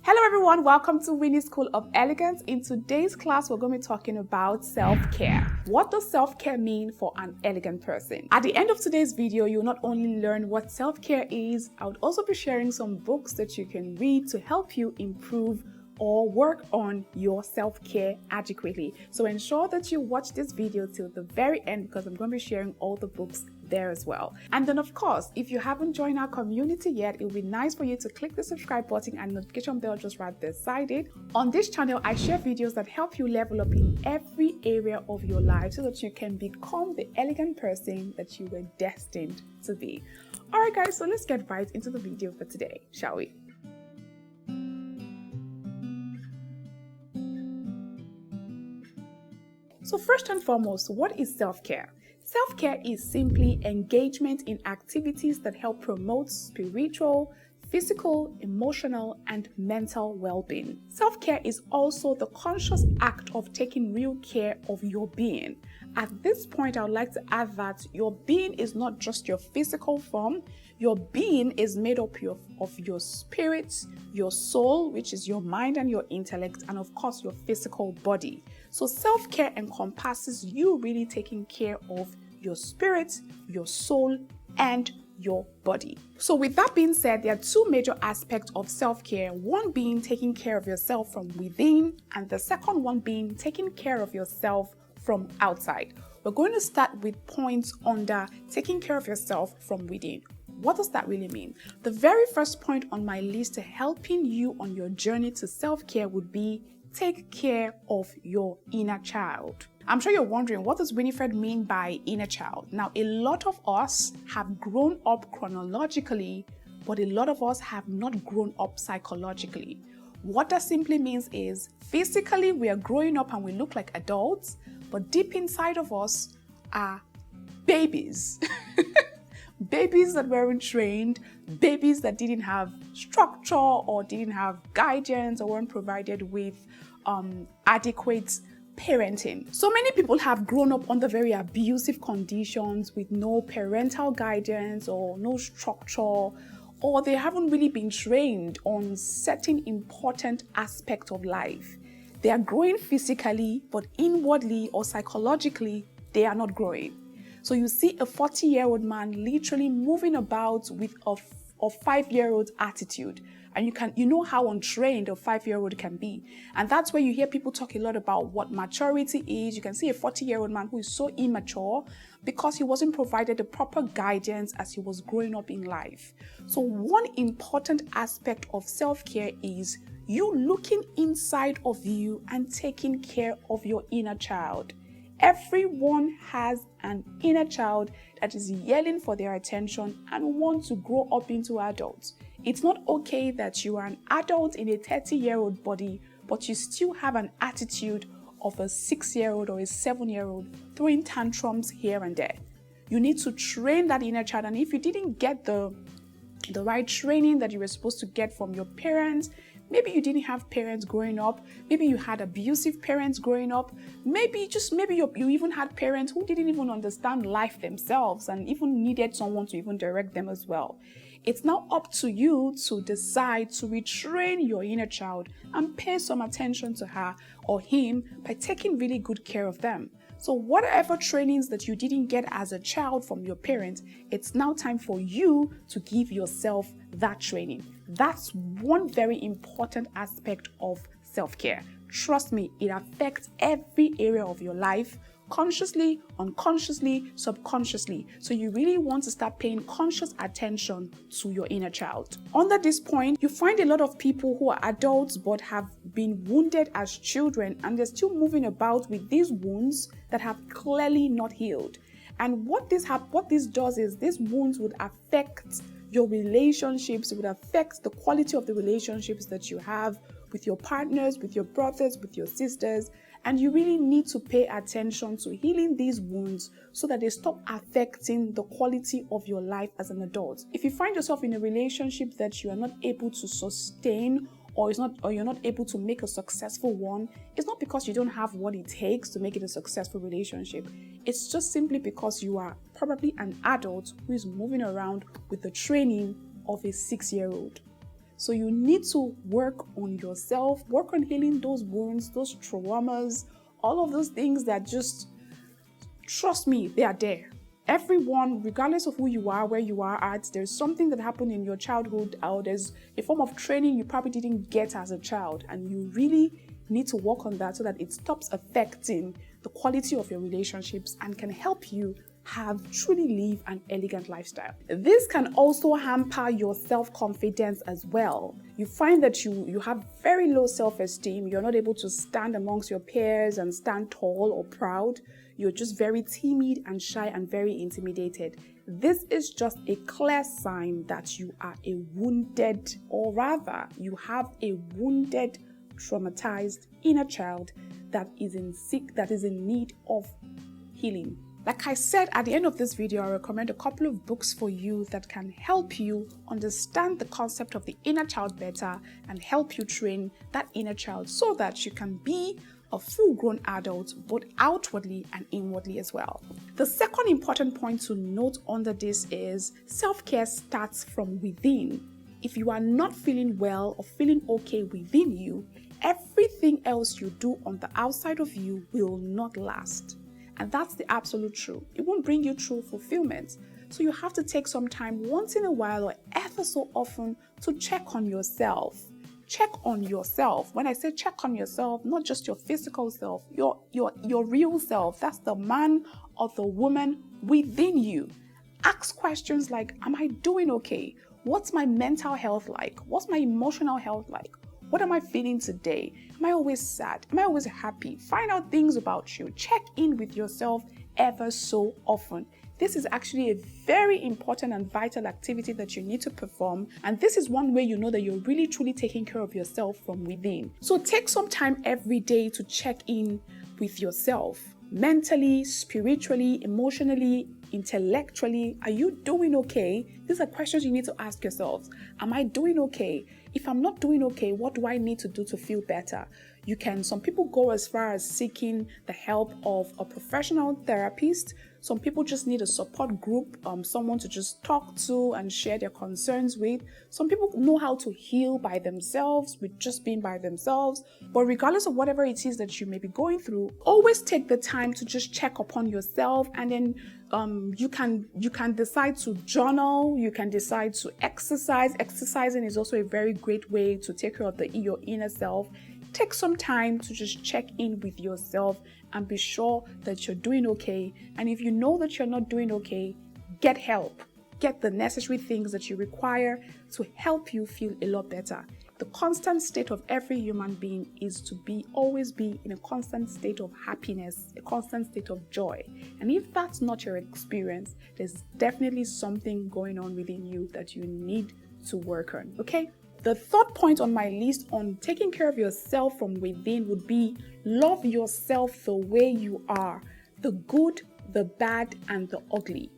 Hello everyone, welcome to Winnie School of Elegance. In today's class, we're going to be talking about self-care. What does self-care mean for an elegant person? At the end of today's video, you'll not only learn what self-care is, I would also be sharing some books that you can read to help you improve or work on your self-care adequately. So ensure that you watch this video till the very end because I'm going to be sharing all the books there as well. And then of course, if you haven't joined our community yet, it would be nice for you to click the subscribe button and notification bell just right beside it. On this channel, I share videos that help you level up in every area of your life so that you can become the elegant person that you were destined to be. Alright guys, so let's get right into the video for today, shall we? So first and foremost, what is self-care? Self-care is simply engagement in activities that help promote spiritual, physical, emotional, and mental well-being. Self-care is also the conscious act of taking real care of your being. At this point, I would like to add that your being is not just your physical form. Your being is made up of your spirit, your soul, which is your mind and your intellect, and of course, your physical body. So self-care encompasses you really taking care of your spirit, your soul, and your body. So with that being said, there are two major aspects of self-care, one being taking care of yourself from within, and the second one being taking care of yourself from outside. We're going to start with points under taking care of yourself from within. What does that really mean? The very first point on my list to helping you on your journey to self-care would be take care of your inner child. I'm sure you're wondering, what does Winifred mean by inner child? Now, a lot of us have grown up chronologically, but a lot of us have not grown up psychologically. What that simply means is physically we are growing up and we look like adults, but deep inside of us are babies. Babies that weren't trained, babies that didn't have structure or didn't have guidance or weren't provided with adequate parenting. So many people have grown up under very abusive conditions with no parental guidance or no structure, or they haven't really been trained on certain important aspects of life. They are growing physically, but inwardly or psychologically, they are not growing. So you see a 40-year-old man literally moving about with a 5-year-old attitude. And you know how untrained a 5-year-old can be. And that's where you hear people talk a lot about what maturity is. You can see a 40-year-old man who is so immature because he wasn't provided the proper guidance as he was growing up in life. So one important aspect of self-care is you looking inside of you and taking care of your inner child. Everyone has an inner child that is yelling for their attention and wants to grow up into adults. It's not okay that you are an adult in a 30-year-old body, but you still have an attitude of a 6-year-old or a 7-year-old throwing tantrums here and there. You need to train that inner child, and if you didn't get the right training that you were supposed to get from your parents, maybe you didn't have parents growing up. Maybe you had abusive parents growing up. Maybe you even had parents who didn't even understand life themselves and even needed someone to even direct them as well. It's now up to you to decide to retrain your inner child and pay some attention to her or him by taking really good care of them. So whatever trainings that you didn't get as a child from your parents, it's now time for you to give yourself that training. That's one very important aspect of self-care. Trust me, it affects every area of your life, consciously, unconsciously, subconsciously. So you really want to start paying conscious attention to your inner child. Under this point, you find a lot of people who are adults but have been wounded as children, and they're still moving about with these wounds that have clearly not healed. And what this does is these wounds would affect your relationships, it would affect the quality of the relationships that you have with your partners, with your brothers, with your sisters. And you really need to pay attention to healing these wounds so that they stop affecting the quality of your life as an adult. If you find yourself in a relationship that you are not able to sustain or you're not able to make a successful one, it's not because you don't have what it takes to make it a successful relationship. It's just simply because you are probably an adult who is moving around with the training of a 6-year-old. So you need to work on yourself, work on healing those wounds, those traumas, all of those things that just, trust me, they are there. Everyone, regardless of who you are, where you are at, there's something that happened in your childhood, or there's a form of training you probably didn't get as a child, and you really need to work on that so that it stops affecting the quality of your relationships and can help you truly live an elegant lifestyle. This can also hamper your self-confidence as well. You find that you have very low self-esteem. You're not able to stand amongst your peers and stand tall or proud. You're just very timid and shy and very intimidated. This is just a clear sign that you are a wounded, or rather, you have a wounded, traumatized inner child that is in need of healing. Like I said, at the end of this video, I recommend a couple of books for you that can help you understand the concept of the inner child better and help you train that inner child so that you can be a full-grown adult, both outwardly and inwardly as well. The second important point to note under this is self-care starts from within. If you are not feeling well or feeling okay within you, everything else you do on the outside of you will not last. And that's the absolute truth. It won't bring you true fulfillment. So you have to take some time once in a while or ever so often to check on yourself. Check on yourself. When I say check on yourself, not just your physical self, your real self. That's the man or the woman within you. Ask questions like, am I doing okay? What's my mental health like? What's my emotional health like? What am I feeling today? Am I always sad? Am I always happy? Find out things about you. Check in with yourself ever so often. This is actually a very important and vital activity that you need to perform. And this is one way you know that you're really truly taking care of yourself from within. So take some time every day to check in with yourself. Mentally, spiritually, emotionally, intellectually, are you doing okay? These are questions you need to ask yourselves. Am I doing okay? If I'm not doing okay, what do I need to do to feel better? Some people go as far as seeking the help of a professional therapist. Some people just need a support group, someone to just talk to and share their concerns with. Some people know how to heal by themselves, with just being by themselves. But regardless of whatever it is that you may be going through, always take the time to just check upon yourself, and then you can decide to journal. You can decide to exercise. Exercising is also a very great way to take care of your inner self. Take some time to just check in with yourself and be sure that you're doing okay. And if you know that you're not doing okay, get help. Get the necessary things that you require to help you feel a lot better. The constant state of every human being is to always be in a constant state of happiness, a constant state of joy. And if that's not your experience, there's definitely something going on within you that you need to work on, okay? The third point on my list on taking care of yourself from within would be love yourself the way you are, the good, the bad, and the ugly.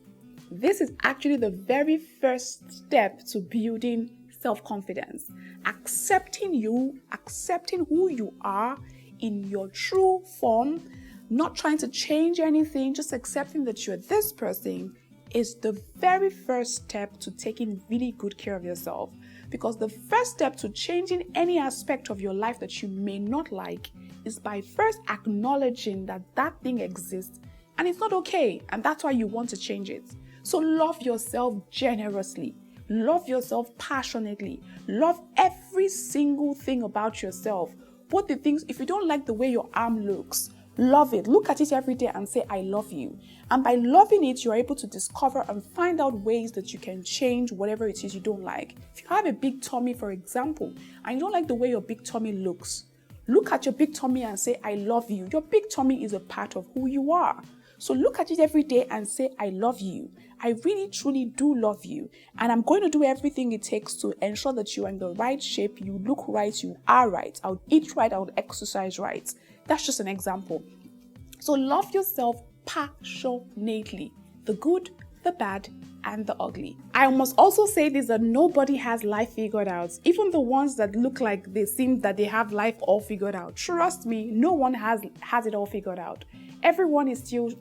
This is actually the very first step to building self-confidence. Accepting who you are in your true form, not trying to change anything, just accepting that you're this person is the very first step to taking really good care of yourself. Because the first step to changing any aspect of your life that you may not like is by first acknowledging that that thing exists and it's not okay, and that's why you want to change it. So love yourself generously. Love yourself passionately. Love every single thing about yourself. Both the things, if you don't like the way your arm looks, love it. Look at it every day and say, I love you. And by loving it, you're able to discover and find out ways that you can change whatever it is you don't like. If you have a big tummy, for example, and you don't like the way your big tummy looks, look at your big tummy and say, I love you. Your big tummy is a part of who you are. So look at it every day and say, I love you. I really, truly do love you. And I'm going to do everything it takes to ensure that you are in the right shape, you look right, you are right. I'll eat right, I'll exercise right. That's just an example. So love yourself passionately. The good, the bad, and the ugly. I must also say this, that nobody has life figured out. Even the ones that look like they seem that they have life all figured out. Trust me, no one has it all figured out. Everyone is still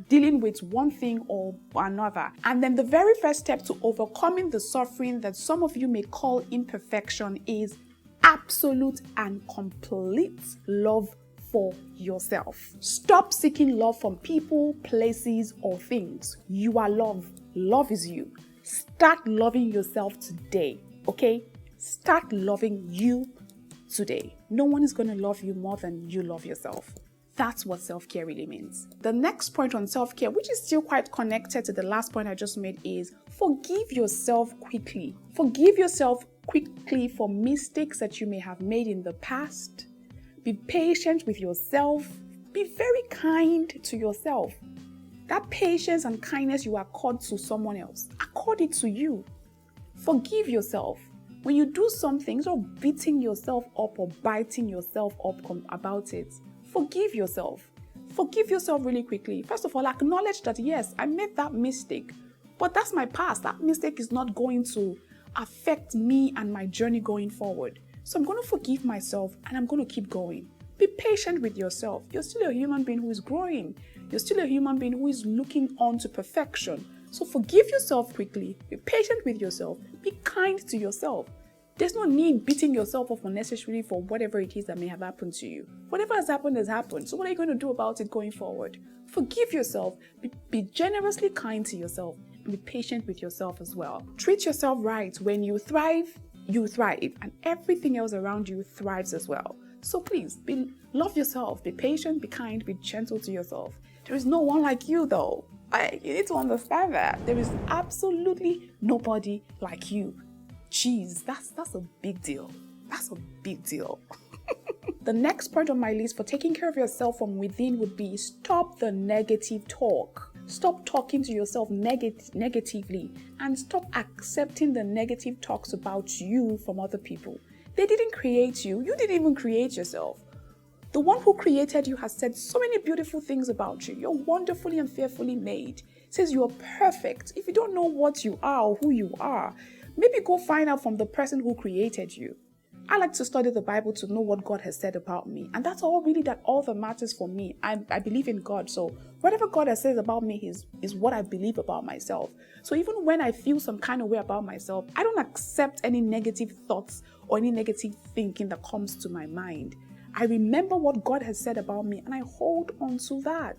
dealing with one thing or another. And then the very first step to overcoming the suffering that some of you may call imperfection is absolute and complete love for yourself. Stop seeking love from people, places, or things. You are love. Love is you. Start loving yourself today, okay? Start loving you today. No one is going to love you more than you love yourself. That's what self-care really means. The next point on self-care, which is still quite connected to the last point I just made, is forgive yourself quickly. Forgive yourself quickly for mistakes that you may have made in the past. Be patient with yourself. Be very kind to yourself. That patience and kindness you accord to someone else, accord it to you. Forgive yourself. When you do something, instead of beating yourself up or biting yourself up about it, forgive yourself. Forgive yourself really quickly. First of all, acknowledge that, yes, I made that mistake, but that's my past. That mistake is not going to affect me and my journey going forward. So I'm going to forgive myself and I'm going to keep going. Be patient with yourself. You're still a human being who is growing. You're still a human being who is looking on to perfection. So forgive yourself quickly. Be patient with yourself. Be kind to yourself. There's no need beating yourself up unnecessarily for whatever it is that may have happened to you. Whatever has happened has happened. So what are you going to do about it going forward? Forgive yourself. Be generously kind to yourself. And be patient with yourself as well. Treat yourself right. When you thrive, and everything else around you thrives as well. So please, love yourself. Be patient, be kind, be gentle to yourself. There is no one like you though. You need to understand that. There is absolutely nobody like you. Jeez, that's a big deal. That's a big deal. The next point on my list for taking care of yourself from within would be stop the negative talk. Stop talking to yourself negatively and stop accepting the negative talks about you from other people. They didn't create you. You didn't even create yourself. The one who created you has said so many beautiful things about you. You're wonderfully and fearfully made. It says you're perfect. If you don't know what you are or who you are, maybe go find out from the person who created you. I like to study the Bible to know what God has said about me. And that's all that matters for me. I believe in God. So whatever God has said about me is what I believe about myself. So even when I feel some kind of way about myself, I don't accept any negative thoughts or any negative thinking that comes to my mind. I remember what God has said about me and I hold on to that.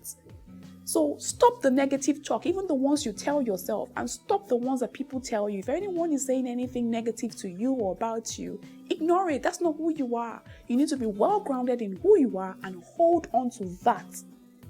So stop the negative talk, even the ones you tell yourself, and stop the ones that people tell you. If anyone is saying anything negative to you or about you, ignore it. That's not who you are. You need to be well grounded in who you are and hold on to that.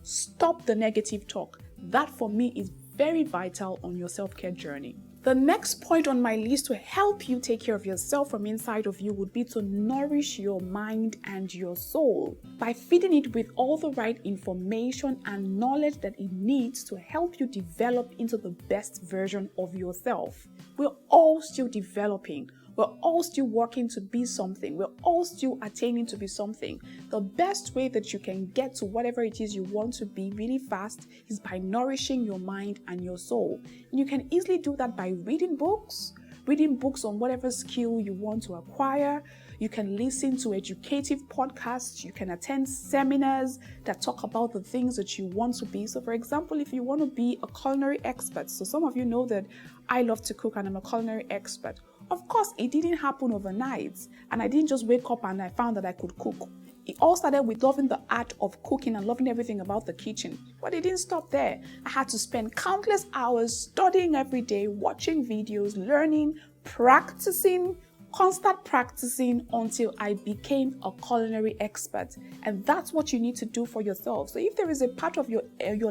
Stop the negative talk. That for me is very vital on your self-care journey. The next point on my list to help you take care of yourself from inside of you would be to nourish your mind and your soul by feeding it with all the right information and knowledge that it needs to help you develop into the best version of yourself. We're all still developing. We're all still working to be something. We're all still attaining to be something. The best way that you can get to whatever it is you want to be really fast is by nourishing your mind and your soul. And you can easily do that by reading books on whatever skill you want to acquire. You can listen to educative podcasts. You can attend seminars that talk about the things that you want to be. So for example, if you want to be a culinary expert, so some of you know that I love to cook and I'm a culinary expert. Of course, it didn't happen overnight. And I didn't just wake up and I found that I could cook. It all started with loving the art of cooking and loving everything about the kitchen. But it didn't stop there. I had to spend countless hours studying every day, watching videos, learning, practicing, constant practicing until I became a culinary expert. And that's what you need to do for yourself. So if there is a part of your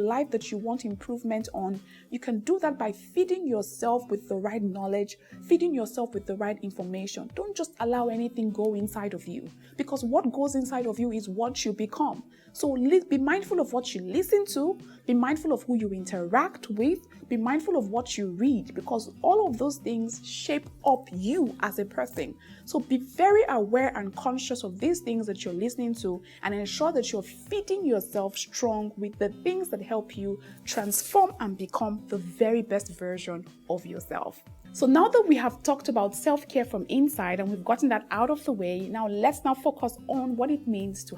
life that you want improvement on, you can do that by feeding yourself with the right knowledge, feeding yourself with the right information. Don't just allow anything go inside of you, because what goes inside of you is what you become. So be mindful of what you listen to, be mindful of who you interact with, be mindful of what you read, because all of those things shape up you as a person. So be very aware and conscious of these things that you're listening to and ensure that you're feeding yourself strong with the things that help you transform and become the very best version of yourself. So now that we have talked about self-care from inside and we've gotten that out of the way, let's focus on what it means to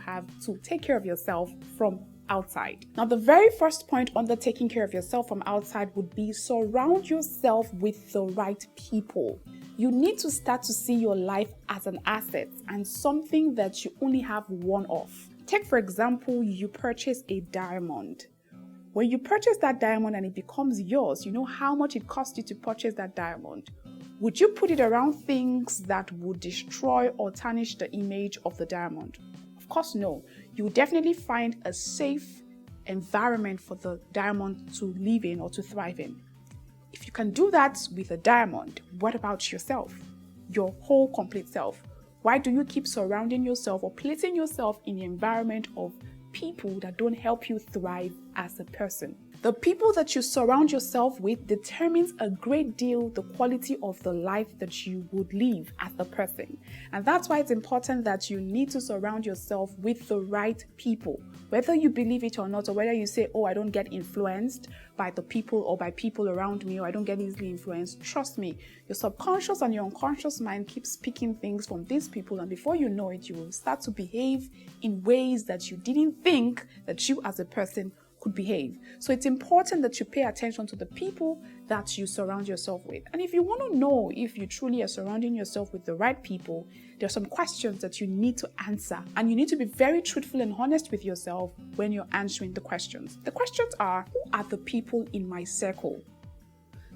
take care of yourself from outside. Now, the very first point under taking care of yourself from outside would be surround yourself with the right people. You need to start to see your life as an asset and something that you only have one of. Take, for example, you purchase a diamond. When you purchase that diamond and it becomes yours, you know how much it cost you to purchase that diamond. Would you put it around things that would destroy or tarnish the image of the diamond? Of course, no. You would definitely find a safe environment for the diamond to live in or to thrive in. If you can do that with a diamond, what about yourself? Your whole complete self. Why do you keep surrounding yourself or placing yourself in the environment of people that don't help you thrive as a person? The people that you surround yourself with determines a great deal the quality of the life that you would live as a person. And that's why it's important that you need to surround yourself with the right people. Whether you believe it or not, or whether you say, oh, I don't get influenced by the people or by people around me, or I don't get easily influenced, trust me, your subconscious and your unconscious mind keeps picking things from these people, and before you know it, you will start to behave in ways that you didn't think that you as a person could behave. So it's important that you pay attention to the people that you surround yourself with. And if you want to know if you truly are surrounding yourself with the right people, there are some questions that you need to answer. And you need to be very truthful and honest with yourself when you're answering the questions. The questions are, who are the people in my circle?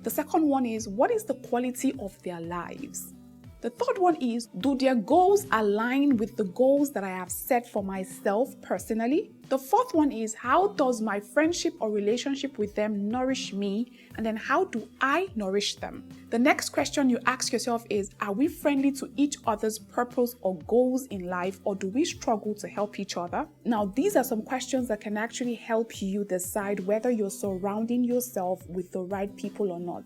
The second one is, what is the quality of their lives? The third one is, do their goals align with the goals that I have set for myself personally? The fourth one is, how does my friendship or relationship with them nourish me? And then how do I nourish them? The next question you ask yourself is, are we friendly to each other's purpose or goals in life, or do we struggle to help each other? Now, these are some questions that can actually help you decide whether you're surrounding yourself with the right people or not.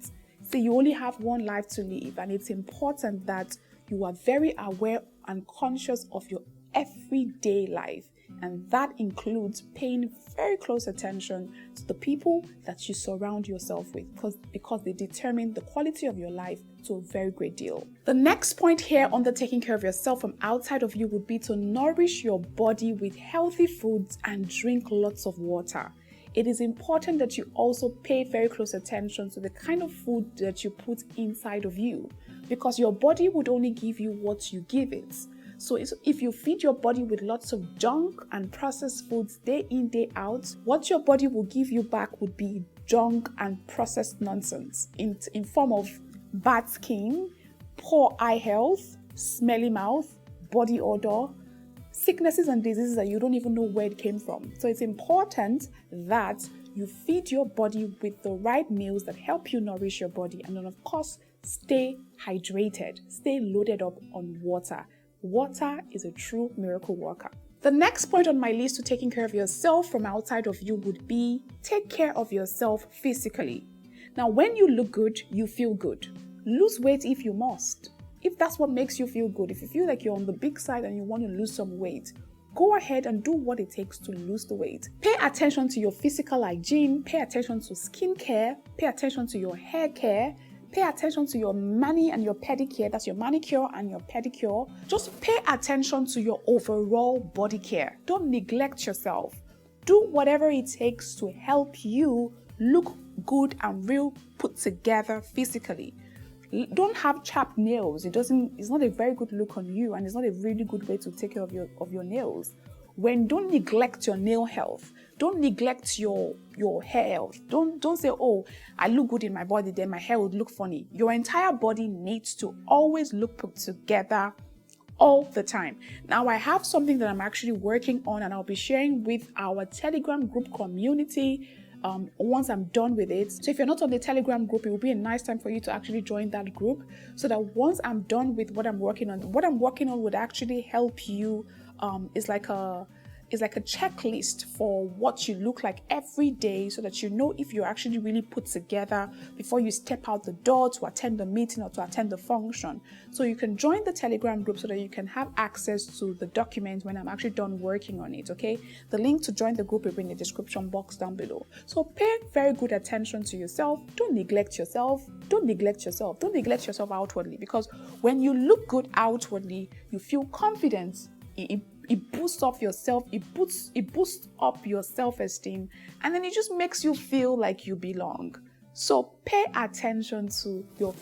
So you only have one life to live, and it's important that you are very aware and conscious of your everyday life. And that includes paying very close attention to the people that you surround yourself with, because they determine the quality of your life to a very great deal. The next point here on the taking care of yourself from outside of you would be to nourish your body with healthy foods and drink lots of water. It is important that you also pay very close attention to the kind of food that you put inside of you, because your body would only give you what you give it. So if you feed your body with lots of junk and processed foods day in, day out, what your body will give you back would be junk and processed nonsense in form of bad skin, poor eye health, smelly mouth, body odor, sicknesses and diseases that you don't even know where it came from. So it's important that you feed your body with the right meals that help you nourish your body. And then, of course, stay hydrated, stay loaded up on water. Water is a true miracle worker. The next point on my list to taking care of yourself from outside of you would be take care of yourself physically. Now, when you look good, you feel good. Lose weight if you must. If that's what makes you feel good, if you feel like you're on the big side and you want to lose some weight, go ahead and do what it takes to lose the weight. Pay attention to your physical hygiene, pay attention to skincare, pay attention to your hair care, pay attention to your mani and your pedicure, that's your manicure and your pedicure. Just pay attention to your overall body care. Don't neglect yourself. Do whatever it takes to help you look good and real put together physically. Don't have chapped nails. It's not a very good look on you, and it's not a really good way to take care of your nails. Don't neglect your nail health. Don't neglect your hair health. Don't say, oh, I look good in my body, then my hair would look funny. Your entire body needs to always look put together all the time. Now, I have something that I'm actually working on, and I'll be sharing with our Telegram group community once I'm done with it. So if you're not on the Telegram group, it will be a nice time for you to actually join that group, so that once I'm done with what I'm working on would actually help you. It's like a checklist for what you look like every day, so that you know if you're actually really put together before you step out the door to attend the meeting or to attend the function. So you can join the Telegram group so that you can have access to the document when I'm actually done working on it, okay? The link to join the group will be in the description box down below. So pay very good attention to yourself. Don't neglect yourself. Don't neglect yourself. Don't neglect yourself outwardly, because when you look good outwardly, you feel confident. It it boosts up yourself, it boosts up your self-esteem, and then it just makes you feel like you belong. So pay attention to your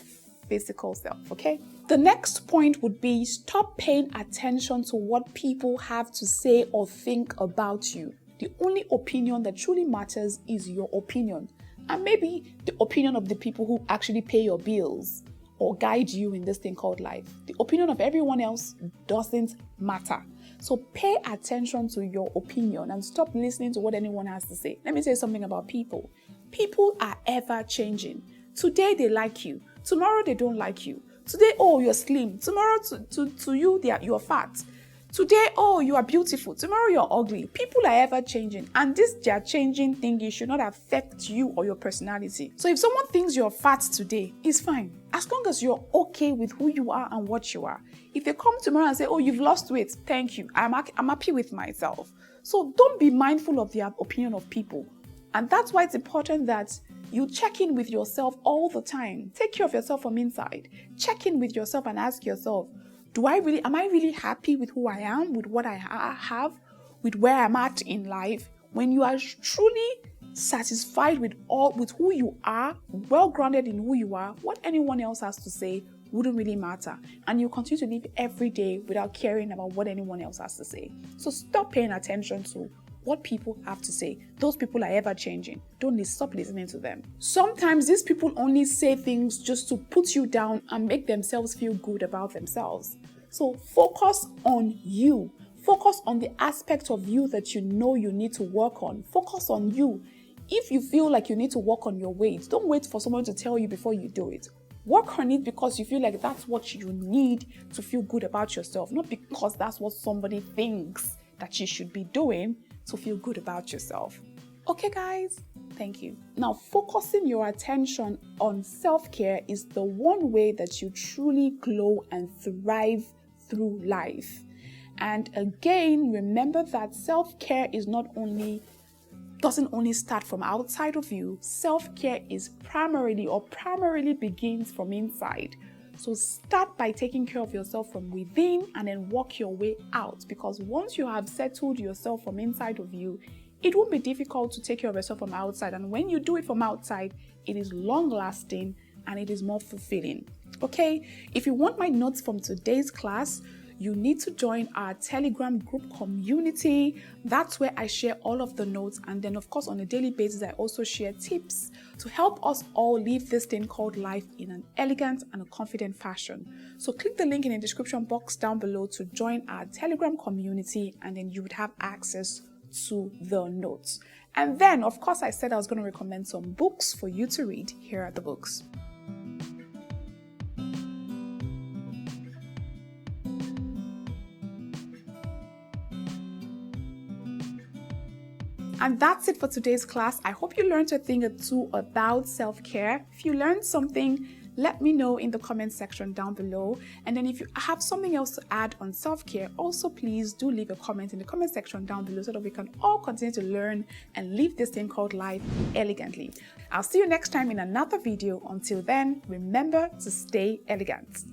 physical self, okay? The next point would be stop paying attention to what people have to say or think about you. The only opinion that truly matters is your opinion, and maybe the opinion of the people who actually pay your bills or guide you in this thing called life. The opinion of everyone else doesn't matter. So pay attention to your opinion and stop listening to what anyone has to say. Let me say something about people. People are ever changing. Today they like you. Tomorrow they don't like you. Today, oh, you're slim. Tomorrow to you, you're fat. Today, oh, you are beautiful. Tomorrow you're ugly. People are ever changing. And this their changing thing should not affect you or your personality. So if someone thinks you're fat today, it's fine. As long as you're okay with who you are and what you are. If they come tomorrow and say, oh, you've lost weight, thank you. I'm happy with myself. So don't be mindful of the opinion of people. And that's why it's important that you check in with yourself all the time. Take care of yourself from inside. Check in with yourself and ask yourself, am I really happy with who I am, with what I have, with where I'm at in life? When you are truly satisfied with who you are, well grounded in who you are, what anyone else has to say wouldn't really matter. And you continue to live every day without caring about what anyone else has to say. So stop paying attention to what people have to say. Those people are ever changing. Stop listening to them. Sometimes these people only say things just to put you down and make themselves feel good about themselves. So focus on you. Focus on the aspect of you that you know you need to work on. Focus on you. If you feel like you need to work on your weight, don't wait for someone to tell you before you do it. Work on it because you feel like that's what you need to feel good about yourself, not because that's what somebody thinks that you should be doing to feel good about yourself. Okay, guys? Thank you. Now, focusing your attention on self-care is the one way that you truly glow and thrive through life. And again, remember that self-care doesn't only start from outside of you. Self-care is primarily begins from inside. So start by taking care of yourself from within and then work your way out, because once you have settled yourself from inside of you, it won't be difficult to take care of yourself from outside. And when you do it from outside, it is long lasting and it is more fulfilling. Okay, if you want my notes from today's class, you need to join our Telegram group community. That's where I share all of the notes. And then, of course, on a daily basis, I also share tips to help us all live this thing called life in an elegant and a confident fashion. So click the link in the description box down below to join our Telegram community, and then you would have access to the notes. And then, of course, I said I was going to recommend some books for you to read. Here are the books. And that's it for today's class. I hope you learned a thing or two about self-care. If you learned something, let me know in the comment section down below. And then if you have something else to add on self-care, also please do leave a comment in the comment section down below so that we can all continue to learn and live this thing called life elegantly. I'll see you next time in another video. Until then, remember to stay elegant.